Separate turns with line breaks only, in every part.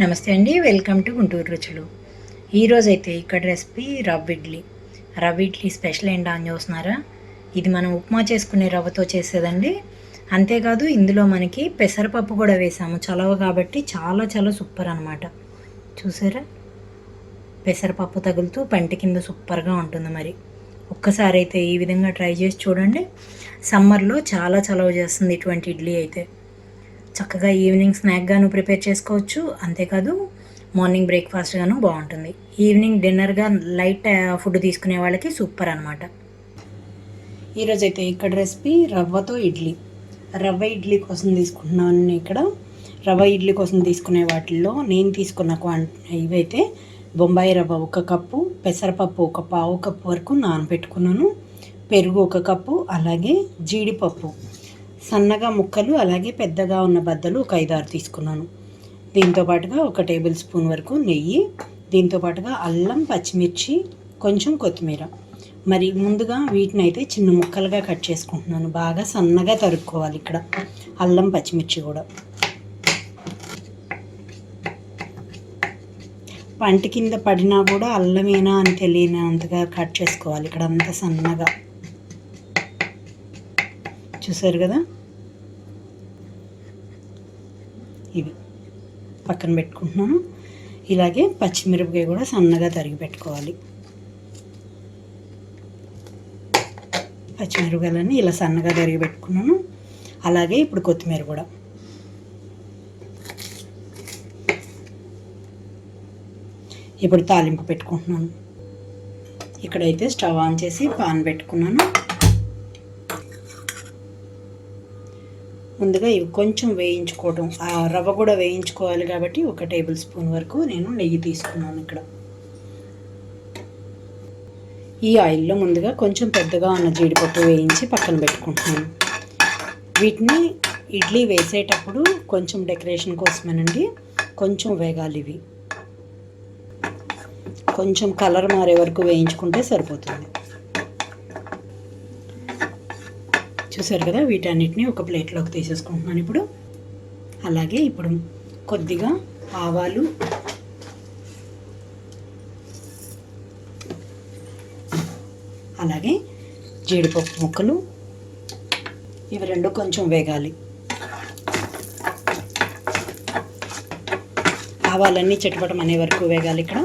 నమస్తే అండి, welcome to Guntur రుచులు. ఈరోజైతే ఇక్కడ రెసిపీ రవ్వ ఇడ్లీ స్పెషల్ ఏంటా అని చూస్తున్నారా? ఇది మనం ఉప్మా చేసుకునే రవ్వతో చేసేదండి. అంతేకాదు ఇందులో మనకి పెసరపప్పు కూడా వేసాము చలవ కాబట్టి చాలా చాలా సూపర్ అనమాట. చూసారా, పెసరపప్పు తగులుతూ పంట కింద సూపర్గా ఉంటుంది. మరి ఒక్కసారి అయితే ఈ విధంగా ట్రై చేసి చూడండి. సమ్మర్లో చాలా చలవ చేస్తుంది ఇటువంటి ఇడ్లీ అయితే. చక్కగా ఈవినింగ్ స్నాక్గాను ప్రిపేర్ చేసుకోవచ్చు. అంతేకాదు మార్నింగ్ బ్రేక్ఫాస్ట్గాను బాగుంటుంది. ఈవినింగ్ డిన్నర్గా లైట్ ఫుడ్ తీసుకునే వాళ్ళకి సూపర్ అనమాట. ఈరోజైతే ఇక్కడ రెసిపీ రవ్వతో ఇడ్లీ. రవ్వ ఇడ్లీ కోసం తీసుకుంటున్నాను. ఇక్కడ రవ్వ ఇడ్లీ కోసం తీసుకునే వాటిల్లో నేను తీసుకున్న ఇవైతే బొంబాయి రవ్వ 1 కప్పు, పెసరపప్పు 1 పావు కప్పు వరకు నానబెట్టుకున్నాను, పెరుగు 1 కప్పు, అలాగే జీడిపప్పు సన్నగా ముక్కలు, అలాగే పెద్దగా ఉన్న బద్దలు ఒక 5-6 తీసుకున్నాను. దీంతోపాటుగా 1 టేబుల్ స్పూన్ వరకు నెయ్యి, దీంతోపాటుగా అల్లం, పచ్చిమిర్చి, కొంచెం కొత్తిమీర. మరి ముందుగా వీటిని అయితే చిన్న ముక్కలుగా కట్ చేసుకుంటున్నాను. బాగా సన్నగా తరుక్కోవాలి ఇక్కడ అల్లం, పచ్చిమిర్చి కూడా. పంట కింద పడినా కూడా అల్లమేనా అని తెలియనంతగా కట్ చేసుకోవాలి ఇక్కడ అంతా సన్నగా. చూసారు కదా, ఇవి పక్కన పెట్టుకుంటున్నాను. ఇలాగే పచ్చిమిరపకాయ కూడా సన్నగా తరిగి పెట్టుకోవాలి. పచ్చిమిరపకాయలన్నీ ఇలా సన్నగా తరిగి పెట్టుకున్నాను. అలాగే ఇప్పుడు కొత్తిమీర కూడా. ఇప్పుడు తాలింపు పెట్టుకుంటున్నాను. ఇక్కడైతే స్టవ్ ఆన్ చేసి పాన్ పెట్టుకున్నాను. ముందుగా ఇవి కొంచెం వేయించుకోవడం, ఆ రవ్వ కూడా వేయించుకోవాలి కాబట్టి 1 టేబుల్ స్పూన్ వరకు నేను నెయ్యి తీసుకున్నాను ఇక్కడ. ఈ ఆయిల్లో ముందుగా కొంచెం పెద్దగా ఉన్న జీడిపప్పు వేయించి పక్కన పెట్టుకుంటున్నాను. వీటిని ఇడ్లీ వేసేటప్పుడు కొంచెం డెకరేషన్ కోసమేనండి, కొంచెం వేగాలి. ఇవి కొంచెం కలర్ మారే వరకు వేయించుకుంటే సరిపోతుంది. చూసారు కదా, వీటన్నిటిని ఒక ప్లేట్లోకి తీసేసుకుంటున్నాను ఇప్పుడు. అలాగే ఇప్పుడు కొద్దిగా ఆవాలు, అలాగే జీడిపప్పు ముక్కలు, ఇవి రెండు కొంచెం వేగాలి. ఆవాలన్నీ చిటపటం అనే వరకు వేగాలి ఇక్కడ.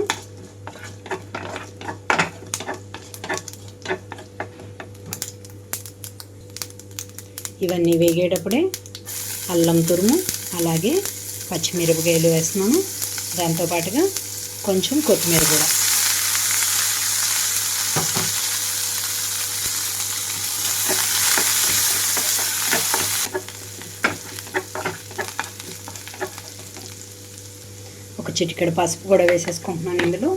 ఇవన్నీ వేగేటప్పుడే అల్లం తురుము, అలాగే పచ్చిమిరపకాయలు వేస్తున్నాను. దాంతోపాటుగా కొంచెం కొత్తిమీర కూడా. ఒక చిటికెడు పసుపు కూడా వేసేసుకుంటున్నాను ఇందులో.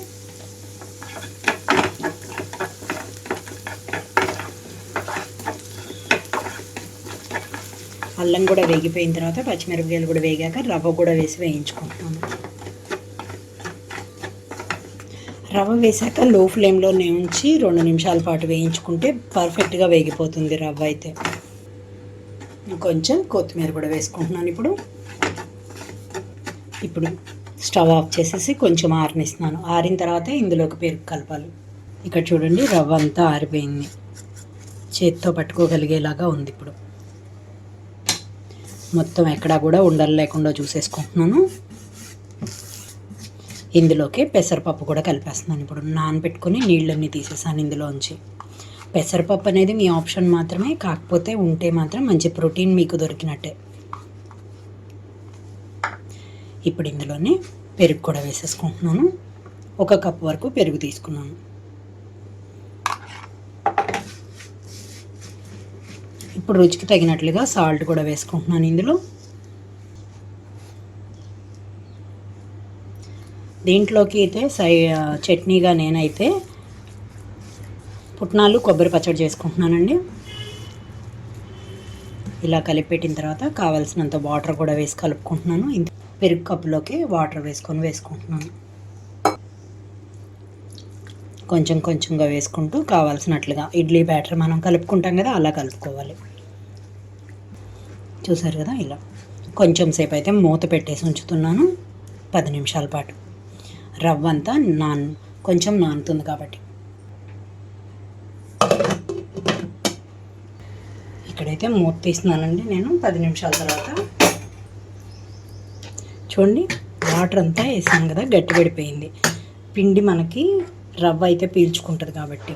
అల్లం కూడా వేగిపోయిన తర్వాత పచ్చిమిరపకాయలు కూడా వేగాక రవ్వ కూడా వేసి వేయించుకుంటున్నాను. రవ్వ వేసాక లో ఫ్లేమ్లోనే ఉంచి 2 నిమిషాల పాటు వేయించుకుంటే పర్ఫెక్ట్గా వేగిపోతుంది రవ్వ అయితే. కొంచెం కొత్తిమీర కూడా వేసుకుంటున్నాను ఇప్పుడు. ఇప్పుడు స్టవ్ ఆఫ్ చేసేసి కొంచెం ఆరనిస్తున్నాను. ఆరిన తర్వాత ఇందులోకి పెరుగు కలపాలి. ఇక్కడ చూడండి, రవ్వ అంతా ఆరిపోయింది, చేతితో పట్టుకోగలిగేలాగా ఉంది. ఇప్పుడు మొత్తం ఎక్కడా కూడా ఉండలు లేకుండా చూసేసుకుంటున్నాను. ఇందులోకి పెసరపప్పు కూడా కలిపేస్తున్నాను. ఇప్పుడు నానబెట్టుకొని నీళ్ళన్నీ తీసేసాను ఇందులోంచి. పెసరపప్పు అనేది మీ ఆప్షన్ మాత్రమే, కాకపోతే ఉంటే మాత్రం మంచి ప్రోటీన్ మీకు దొరికినట్టే. ఇప్పుడు ఇందులోనే పెరుగు కూడా వేసేసుకుంటున్నాను. 1 కప్పు వరకు పెరుగు తీసుకున్నాను. ఇప్పుడు రుచికి తగినట్లుగా సాల్ట్ కూడా వేసుకుంటున్నాను ఇందులో. దీంట్లోకి అయితే చట్నీగా నేనైతే పుట్నాలు, కొబ్బరి పచ్చడి చేసుకుంటున్నానండి. ఇలా కలిపెట్టిన తర్వాత కావాల్సినంత వాటర్ కూడా వేసి కలుపుకుంటున్నాను. పెరుగు కప్పులోకి వాటర్ వేసుకుంటున్నాను. కొంచెం కొంచెంగా వేసుకుంటూ కావాల్సినట్లుగా ఇడ్లీ బ్యాటర్ మనం కలుపుకుంటాం కదా, అలా కలుపుకోవాలి. చూసారు కదా, ఇలా కొంచెం సేపు అయితే మూత పెట్టేసి ఉంచుతున్నాను. 10 నిమిషాల పాటు. రవ్వ అంతా కొంచెం నానుతుంది కాబట్టి. ఇక్కడైతే మూత తీస్తున్నానండి నేను 10 నిమిషాల తర్వాత. చూడండి, వాటర్ అంతా వేసాను కదా, గట్టిపడిపోయింది. పిండి మనకి రవ్వ అయితే పీల్చుకుంటుంది కాబట్టి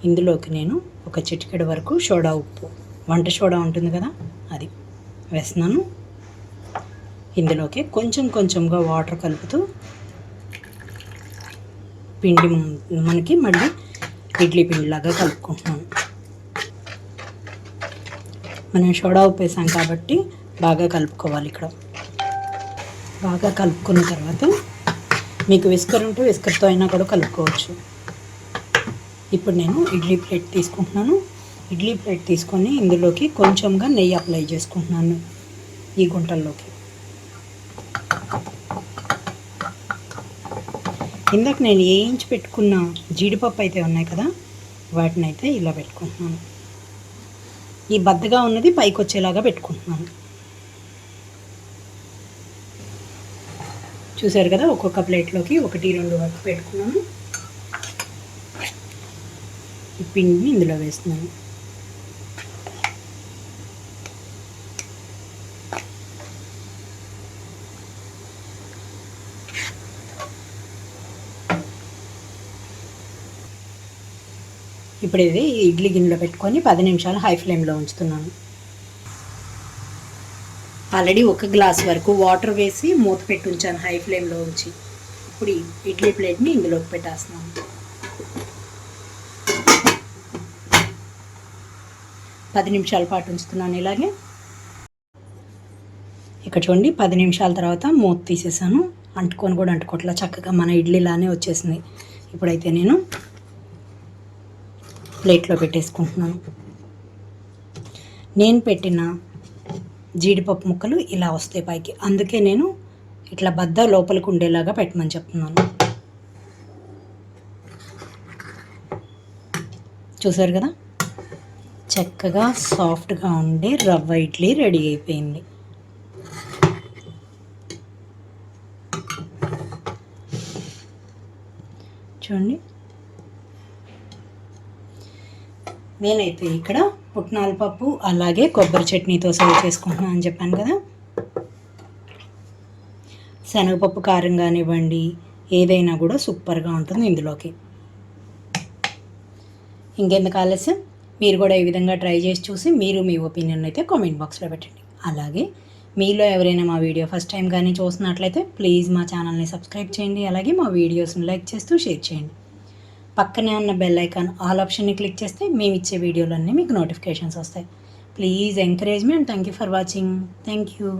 ఇందులోకి నేను ఒక చిటికెడు వరకు సోడా ఉప్పు, వంట సోడా ఉంటుంది కదా, అది వేస్తున్నాను. ఇందులోకి కొంచెం కొంచెంగా వాటర్ కలుపుతూ పిండి మనకి మళ్ళీ ఇడ్లీ పిండిలాగా కలుపుకుంటున్నాను. మనం సోడా ఉప్పు వేసాం కాబట్టి బాగా కలుపుకోవాలి. ఇక్కడ బాగా కలుపుకున్న తర్వాత మీకు విస్కర్ ఉంటే విస్కర్తో అయినా కూడా కలుపుకోవచ్చు. ఇప్పుడు నేను ఇడ్లీ ప్లేట్ తీసుకుంటున్నాను. ఇడ్లీ ప్లేట్ తీసుకొని ఇందులోకి కొంచెంగా నెయ్యి అప్లై చేసుకుంటున్నాను ఈ గుంటల్లోకి. ఇందాక నేను వేయించి పెట్టుకున్న జీడిపప్పు అయితే ఉన్నాయి కదా, వాటిని అయితే ఇలా పెట్టుకుంటున్నాను. ఈ బద్దగా ఉన్నది పైకి వచ్చేలాగా పెట్టుకుంటున్నాను. చూసారు కదా, ఒక్కొక్క ప్లేట్లోకి 1-2 వరకు పెట్టుకున్నాను. ఈ పిండిని ఇందులో వేస్తున్నాను. ఇప్పుడు ఇది ఇడ్లీ గిన్నెలో పెట్టుకొని 10 నిమిషాలు హై ఫ్లేమ్లో ఉంచుతున్నాను. ఆల్రెడీ 1 గ్లాస్ వరకు వాటర్ వేసి మూత పెట్టి ఉంచాను హై ఫ్లేమ్లో ఉంచి. ఇప్పుడు ఈ ఇడ్లీ ప్లేట్ని ఇందులోకి పెట్టేస్తున్నాను. 10 నిమిషాల పాటు ఉంచుతున్నాను ఇలాగే. ఇక్కడ చూడండి, 10 నిమిషాల తర్వాత మూత తీసేసాను. అంటుకొని కూడా అంటుకోవట్లా, చక్కగా మన ఇడ్లీలానే వచ్చేసింది. ఇప్పుడైతే నేను ప్లేట్లో పెట్టేసుకుంటున్నాను. నేను పెట్టిన జీడిపప్పు ముక్కలు ఇలా వస్తాయి పైకి, అందుకే నేను ఇట్లా బద్ద లోపలికి ఉండేలాగా పెట్టమని చెప్తున్నాను. చూసారు కదా, చక్కగా సాఫ్ట్గా ఉండే రవ్వ ఇడ్లీ రెడీ అయిపోయింది. చూడండి, నేనైతే ఇక్కడ పుట్నాల పప్పు అలాగే కొబ్బరి చట్నీతో సర్వ్ చేసుకుంటున్నాను అని చెప్పాను కదా. శనగపప్పు కారం కానివ్వండి, ఏదైనా కూడా సూపర్గా ఉంటుంది ఇందులోకి. ఇంకెందుకు ఆలస్యం, మీరు కూడా ఈ విధంగా ట్రై చేసి చూసి మీరు మీ ఒపీనియన్ అయితే కామెంట్ బాక్స్లో పెట్టండి. అలాగే మీలో ఎవరైనా మా వీడియో ఫస్ట్ టైం కానీ చూసినట్లయితే ప్లీజ్ మా ఛానల్ని సబ్స్క్రైబ్ చేయండి. అలాగే మా వీడియోస్ని లైక్ చేస్తూ షేర్ చేయండి. పక్కనే ఉన్న బెల్ ఐకాన్ ఆల్ ఆప్షన్ని క్లిక్ చేస్తే మేము ఇచ్చే వీడియోలన్నీ మీకు నోటిఫికేషన్స్ వస్తాయి. Please encourage me and thank you for watching. Thank you.